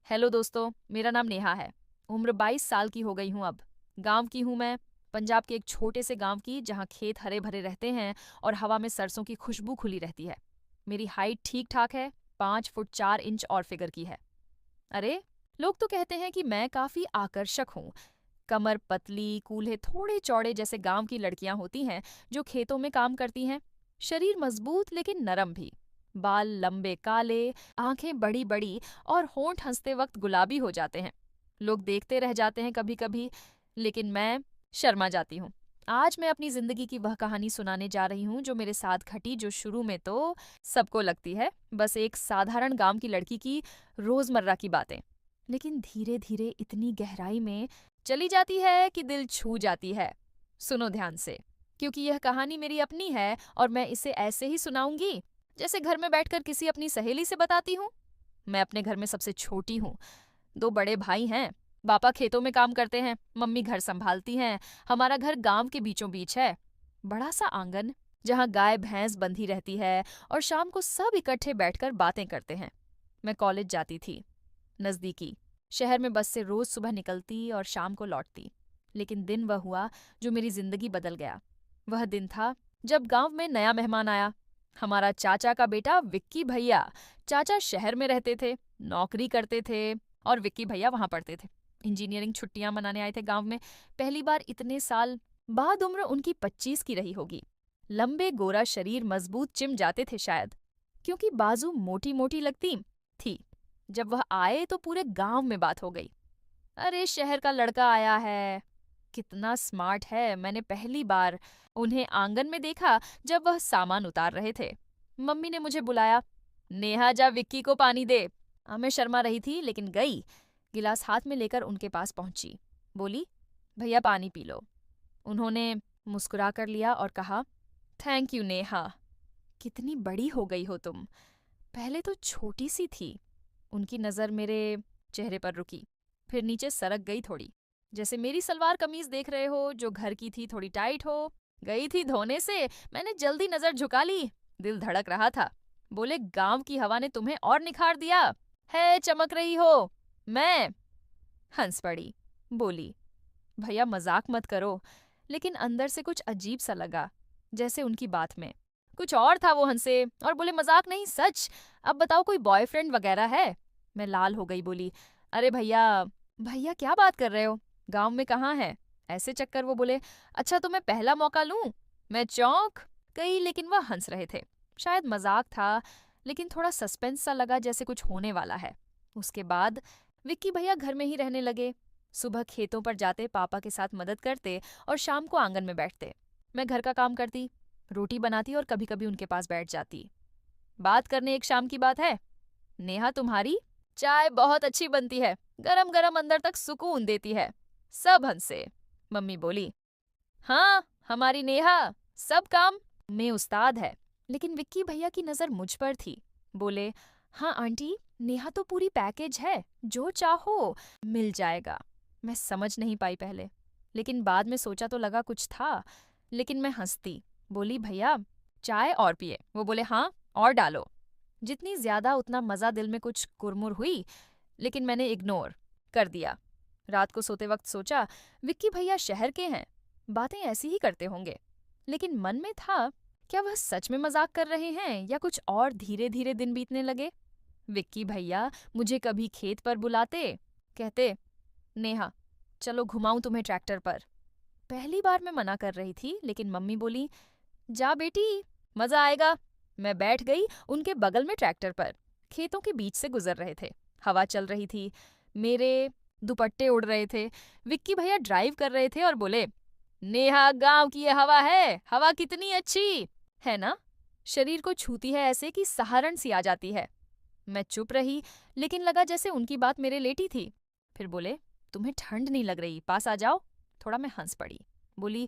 Hello दोस्तों, मेरा नाम नेहा है। उम्र 22 साल की हो गई हूँ अब। गांव की हूँ मैं, पंजाब के एक छोटे से गांव की, जहाँ खेत हरे भरे रहते हैं और हवा में सरसों की खुशबू खुली रहती है। मेरी हाइट ठीक ठाक है, 5 फुट 4 इंच और फिगर की है। अरे, लोग तो कहते हैं कि मैं काफी आकर्षक हूँ। कमर पतली, कूल्हे थोड़े चौड़े जैसे गांव की लड़कियां होती हैं जो खेतों में काम करती हैं। शरीर मजबूत लेकिन नरम भी। बाल लंबे काले, आंखें बड़ी बड़ी और होंठ हंसते वक्त गुलाबी हो जाते हैं। लोग देखते रह जाते हैं कभी कभी, लेकिन मैं शर्मा जाती हूँ। आज मैं अपनी जिंदगी की वह कहानी सुनाने जा रही हूँ जो मेरे साथ घटी, जो शुरू में तो सबको लगती है बस एक साधारण गांव की लड़की की रोजमर्रा की बातें, लेकिन धीरे धीरे इतनी गहराई में चली जाती है कि दिल छू जाती है। सुनो ध्यान से, क्योंकि यह कहानी मेरी अपनी है और मैं इसे ऐसे ही सुनाऊंगी जैसे घर में बैठकर किसी अपनी सहेली से बताती हूँ। मैं अपने घर में सबसे छोटी हूँ। दो बड़े भाई हैं। पापा खेतों में काम करते हैं, मम्मी घर संभालती हैं। हमारा घर गांव के बीचों बीच है। बड़ा सा आंगन जहाँ गाय भैंस बंधी रहती है और शाम को सब इकट्ठे बैठकर बातें करते हैं। मैं कॉलेज जाती थी, नजदीकी शहर में बस से रोज सुबह निकलती और शाम को लौटती। लेकिन दिन वह हुआ जो मेरी जिंदगी बदल गया। वह दिन था जब गांव में नया मेहमान आया। हमारा चाचा का बेटा विक्की भैया। चाचा शहर में रहते थे, नौकरी करते थे, और विक्की भैया वहां पढ़ते थे। इंजीनियरिंग छुट्टियां मनाने आए थे गांव में। पहली बार इतने साल बाद। उम्र उनकी 25 की रही होगी। लंबे गोरा शरीर, मजबूत चिम जाते थे शायद, क्योंकि बाजू मोटी मोटी लगती थी। जब वह आए तो पूरे गांव में बात हो गई। अरे, शहर का लड़का आया है, कितना स्मार्ट है। मैंने पहली बार उन्हें आंगन में देखा जब वह सामान उतार रहे थे। मम्मी ने मुझे बुलाया, नेहा जा विक्की को पानी दे। मैं शर्मा रही थी लेकिन गई। गिलास हाथ में लेकर उनके पास पहुंची। बोली, भैया पानी पी लो। उन्होंने मुस्कुरा कर लिया और कहा, थैंक यू नेहा। कितनी बड़ी हो गई हो तुम। पहले तो छोटी सी थी। उनकी नज़र मेरे चेहरे पर रुकी, फिर नीचे सरक गई थोड़ी। जैसे मेरी सलवार कमीज देख रहे हो, जो घर की थी, थोड़ी टाइट हो गई थी धोने से। मैंने जल्दी नजर झुका ली। दिल धड़क रहा था। बोले, गांव की हवा ने तुम्हें और निखार दिया है, चमक रही हो। मैं हंस पड़ी। बोली, भैया मजाक मत करो। लेकिन अंदर से कुछ अजीब सा लगा, जैसे उनकी बात में कुछ और था। वो हंसे और बोले, मजाक नहीं, सच। अब बताओ, कोई बॉयफ्रेंड वगैरह है? मैं लाल हो गई, बोली, अरे भैया। भैया क्या बात कर रहे हो, गांव में कहाँ है ऐसे चक्कर? वो बोले, अच्छा तो मैं पहला मौका लूं? मैं चौंक गई, लेकिन वह हंस रहे थे। शायद मजाक था, लेकिन थोड़ा सस्पेंस सा लगा, जैसे कुछ होने वाला है। उसके बाद विक्की भैया घर में ही रहने लगे। सुबह खेतों पर जाते, पापा के साथ मदद करते और शाम को आंगन में बैठते। मैं घर का काम करती, रोटी बनाती और कभी कभी उनके पास बैठ जाती। बात करने एक शाम की बात है, नेहा तुम्हारी चाय बहुत अच्छी बनती है, गरम गरम अंदर तक सुकून देती है। सब हंसे। मम्मी बोली, हाँ, हमारी नेहा सब काम में उस्ताद है। लेकिन विक्की भैया की नजर मुझ पर थी। बोले, हाँ आंटी, नेहा तो पूरी पैकेज है, जो चाहो मिल जाएगा। मैं समझ नहीं पाई पहले, लेकिन बाद में सोचा तो लगा कुछ था। लेकिन मैं हंसती, बोली, भैया चाय और पिए? वो बोले, हाँ और डालो। जितनी ज्यादा उतना मजा। दिल में कुछ कुरमुर हुई, लेकिन मैंने इग्नोर कर दिया। रात को सोते वक्त सोचा, विक्की भैया शहर के हैं, बातें ऐसी ही करते होंगे। लेकिन मन में था, क्या वह सच में मजाक कर रहे हैं या कुछ और? धीरे धीरे दिन बीतने लगे। विक्की भैया मुझे कभी खेत पर बुलाते, कहते, नेहा चलो घुमाऊं तुम्हें ट्रैक्टर पर। पहली बार मैं मना कर रही थी, लेकिन मम्मी बोली, जा बेटी, मजा आएगा। मैं बैठ गई उनके बगल में ट्रैक्टर पर। खेतों के बीच से गुजर रहे थे, हवा चल रही थी, मेरे दुपट्टे उड़ रहे थे। विक्की भैया ड्राइव कर रहे थे और बोले, नेहा गांव की ये हवा है, हवा कितनी अच्छी है ना, शरीर को छूती है ऐसे कि सहारण सी आ जाती है। मैं चुप रही, लेकिन लगा जैसे उनकी बात मेरे लेटी थी। फिर बोले, तुम्हें ठंड नहीं लग रही, पास आ जाओ थोड़ा। मैं हंस पड़ी, बोली,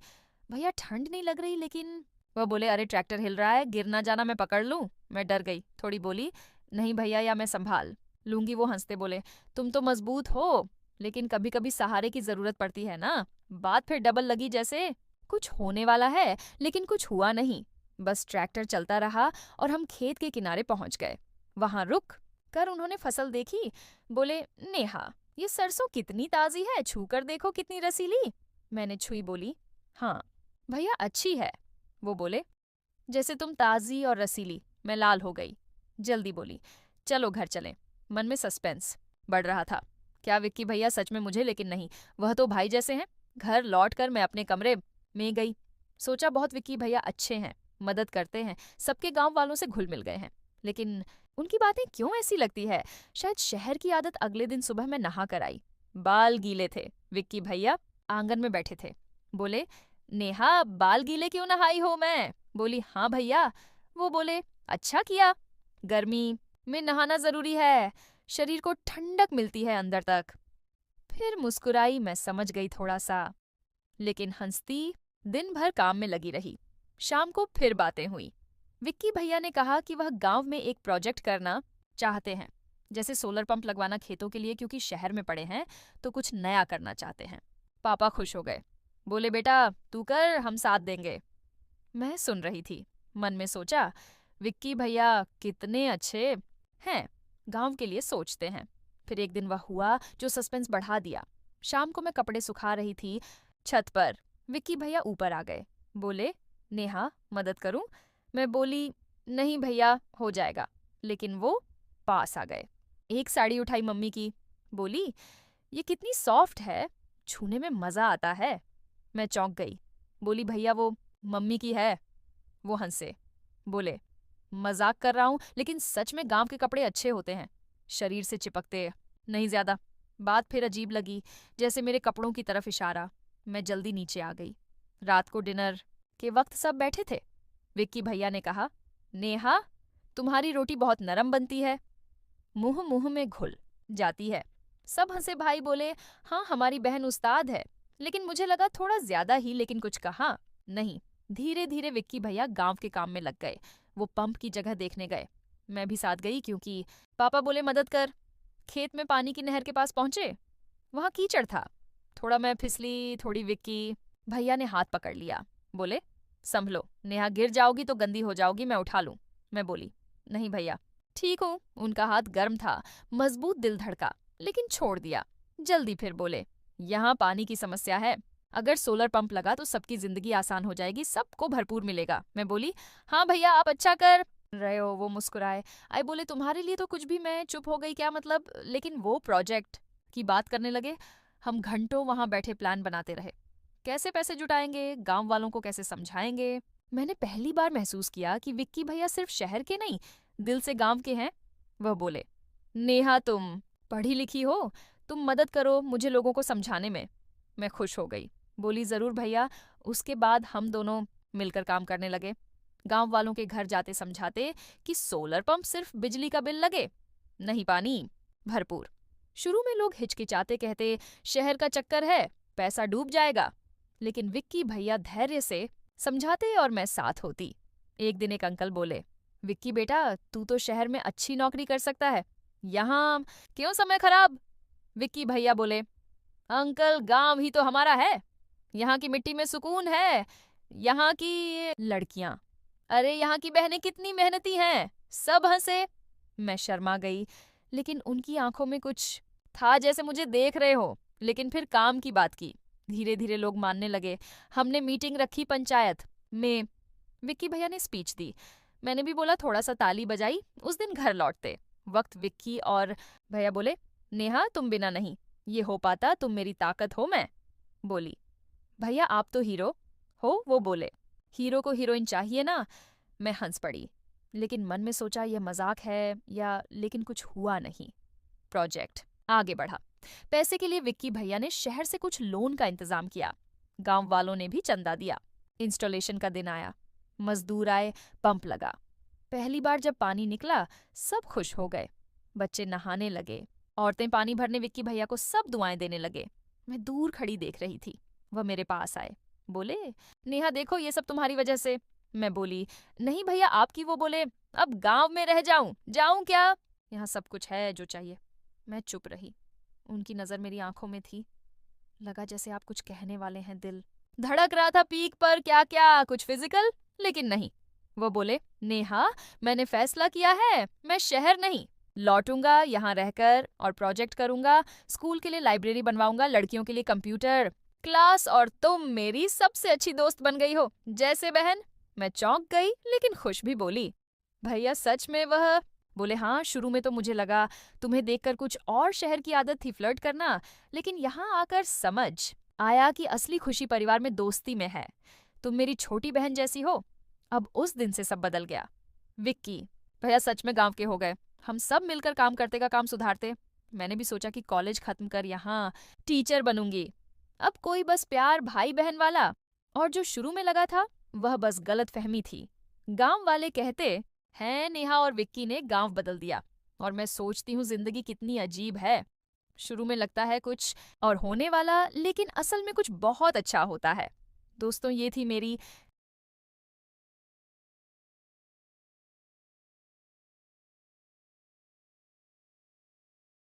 भैया ठंड नहीं लग रही लेकिन। वह बोले, अरे ट्रैक्टर हिल रहा है, गिर ना जाना, मैं पकड़ लूं? मैं डर गई थोड़ी, बोली, नहीं भैया, या मैं संभाल लूंगी। वो हंसते बोले, तुम तो मजबूत हो, लेकिन कभी कभी सहारे की जरूरत पड़ती है ना। बात फिर डबल लगी, जैसे कुछ होने वाला है, लेकिन कुछ हुआ नहीं। बस ट्रैक्टर चलता रहा और हम खेत के किनारे पहुंच गए। वहां रुक कर उन्होंने फसल देखी। बोले, नेहा, ये सरसों कितनी ताजी है, छू कर देखो कितनी रसीली। मैंने छुई, बोली, हाँ भैया अच्छी है। वो बोले, जैसे तुम ताजी और रसीली। मैं लाल हो गई, जल्दी बोली, चलो घर चलें। मन में सस्पेंस बढ़ रहा था। क्या विक्की भैया सच में मुझे, लेकिन नहीं, वह तो भाई जैसे हैं। घर लौटकर मैं अपने कमरे में गई। सोचा बहुत विक्की भैया अच्छे हैं, मदद करते हैं, सबके गांव वालों से घुल मिल गए हैं। लेकिन उनकी बातें क्यों ऐसी लगती है? शायद शहर की आदत। अगले दिन सुबह मैं नहा कर आई। बाल गीले थे। विक्की भैया आंगन में बैठे थे। बोले, नेहा, बाल गीले क्यों नहाई हो? मैं बोली, हाँ भैया। वो बोले, अच्छा किया, गर्मी में नहाना जरूरी है, शरीर को ठंडक मिलती है अंदर तक। फिर मुस्कुराई। मैं समझ गई थोड़ा सा, लेकिन हंसती दिन भर काम में लगी रही। शाम को फिर बातें हुई। विक्की भैया ने कहा कि वह गांव में एक प्रोजेक्ट करना चाहते हैं, जैसे सोलर पंप लगवाना खेतों के लिए, क्योंकि शहर में पड़े हैं तो कुछ नया करना चाहते हैं। पापा खुश हो गए। बोले, बेटा तू कर, हम साथ देंगे। मैं सुन रही थी, मन में सोचा, विक्की भैया कितने अच्छे हैं, गांव के लिए सोचते हैं। फिर एक दिन वह हुआ जो सस्पेंस बढ़ा दिया। शाम को मैं कपड़े सुखा रही थी छत पर। विक्की भैया ऊपर आ गए। बोले, नेहा, मदद करूं? मैं बोली, नहीं भैया, हो जाएगा। लेकिन वो पास आ गए। एक साड़ी उठाई मम्मी की। बोली, ये कितनी सॉफ्ट है, छूने में मजा आता है। मैं चौंक गई। बोली, भैया वो मम्मी की है। वो हंसे। बोले, मजाक कर रहा हूं, लेकिन सच में गांव के कपड़े अच्छे होते हैं, शरीर से चिपकते नहीं ज्यादा। बात फिर अजीब लगी, जैसे मेरे कपड़ों की तरफ इशारा। मैं जल्दी नीचे आ गई। रात को डिनर के वक्त सब बैठे थे। विक्की भैया ने कहा, नेहा, तुम्हारी रोटी बहुत नरम बनती है, मुंह मुंह में घुल जाती है। सब हंसे। भाई बोले, हाँ हमारी बहन उस्ताद है। लेकिन मुझे लगा थोड़ा ज्यादा ही, लेकिन कुछ कहा नहीं। धीरे धीरे विक्की भैया गांव के काम में लग गए। वो पंप की जगह देखने गए। मैं भी साथ गई, क्योंकि पापा बोले मदद कर। खेत में पानी की नहर के पास पहुंचे। वहां कीचड़ था। थोड़ा मैं फिसली, थोड़ी विक्की। भैया ने हाथ पकड़ लिया। बोले, संभलो, नेहा गिर जाओगी तो गंदी हो जाओगी, मैं उठा लूं। मैं बोली, नहीं भैया, ठीक हूं। उनका हाथ गर्म था, मजबूत। दिल धड़का, लेकिन छोड़ दिया जल्दी। फिर बोले, यहाँ पानी की समस्या है, अगर सोलर पंप लगा तो सबकी जिंदगी आसान हो जाएगी, सबको भरपूर मिलेगा। मैं बोली, हाँ भैया, आप अच्छा कर रहे हो। वो मुस्कुराए। आई बोले, तुम्हारे लिए तो कुछ भी। मैं चुप हो गई, क्या मतलब? लेकिन वो प्रोजेक्ट की बात करने लगे। हम घंटों वहां बैठे प्लान बनाते रहे। कैसे पैसे जुटाएंगे, गांव वालों को कैसे समझाएंगे। मैंने पहली बार महसूस किया कि विक्की भैया सिर्फ शहर के नहीं, दिल से गांव के हैं। वह बोले, नेहा, तुम पढ़ी लिखी हो, तुम मदद करो मुझे लोगों को समझाने में। मैं खुश हो गई। बोली, जरूर भैया। उसके बाद हम दोनों मिलकर काम करने लगे। गांव वालों के घर जाते समझाते कि सोलर पंप सिर्फ बिजली का बिल लगे, नहीं, पानी भरपूर। शुरू में लोग हिचकिचाते, कहते शहर का चक्कर है, पैसा डूब जाएगा। लेकिन विक्की भैया धैर्य से समझाते और मैं साथ होती। एक दिन एक अंकल बोले, विक्की बेटा, तू तो शहर में अच्छी नौकरी कर सकता है, यहाँ क्यों समय खराब? विक्की भैया बोले, अंकल, गांव ही तो हमारा है, यहाँ की मिट्टी में सुकून है, यहाँ की लड़कियां, अरे यहाँ की बहनें कितनी मेहनती हैं। सब हंसे। मैं शर्मा गई, लेकिन उनकी आंखों में कुछ था, जैसे मुझे देख रहे हो। लेकिन फिर काम की बात की। धीरे धीरे लोग मानने लगे। हमने मीटिंग रखी पंचायत में। विक्की भैया ने स्पीच दी। मैंने भी बोला, थोड़ा सा ताली बजाई। उस दिन घर लौटते वक्त विक्की और भैया बोले, नेहा, तुम बिना नहीं ये हो पाता, तुम मेरी ताकत हो। मैं बोली, भैया आप तो हीरो हो। वो बोले, हीरो को हीरोइन चाहिए ना। मैं हंस पड़ी, लेकिन मन में सोचा यह मजाक है या। लेकिन कुछ हुआ नहीं। प्रोजेक्ट आगे बढ़ा। पैसे के लिए विक्की भैया ने शहर से कुछ लोन का इंतजाम किया। गांव वालों ने भी चंदा दिया। इंस्टॉलेशन का दिन आया, मजदूर आए, पंप लगा। पहली बार जब पानी निकला, सब खुश हो गए। बच्चे नहाने लगे, औरतें पानी भरने विक्की भैया को सब दुआएं देने लगे। मैं दूर खड़ी देख रही थी। वह मेरे पास आए। बोले, नेहा देखो, ये सब तुम्हारी वजह से। मैं बोली, नहीं भैया आपकी। वो बोले, अब गांव में रह जाऊं क्या? यहाँ सब कुछ है जो चाहिए। मैं चुप रही। उनकी नजर मेरी आंखों में थी। लगा जैसे आप कुछ कहने वाले हैं। दिल धड़क रहा था पीक पर, क्या क्या, कुछ फिजिकल। लेकिन नहीं। वो बोले, नेहा, मैंने फैसला किया है, मैं शहर नहीं, लौटूंगा यहाँ रहकर और प्रोजेक्ट करूंगा, स्कूल के लिए लाइब्रेरी बनवाऊंगा, लड़कियों के लिए कंप्यूटर क्लास, और तुम मेरी सबसे अच्छी दोस्त बन गई हो जैसे बहन। मैं चौंक गई लेकिन खुश भी बोली, भैया सच में वह? बोले हाँ, शुरू में तो मुझे लगा तुम्हें देखकर कुछ और शहर की आदत थी फ्लर्ट करना, लेकिन यहाँ आकर समझ आया कि असली खुशी परिवार में दोस्ती में है। तुम मेरी छोटी बहन जैसी हो। अब उस दिन से सब बदल गया। विक्की, भैया सच में गांव के हो गए। हम सब मिलकर काम करते का काम सुधारते। मैंने भी सोचा कि कॉलेज खत्म कर यहाँ टीचर बनूंगी। अब कोई बस प्यार भाई बहन वाला, और जो शुरू में लगा था वह बस गलत फहमी थी। गांव वाले कहते हैं नेहा और विक्की ने गांव बदल दिया, और मैं सोचती हूँ जिंदगी कितनी अजीब है। शुरू में लगता है कुछ और होने वाला, लेकिन असल में कुछ बहुत अच्छा होता है। दोस्तों, ये थी मेरी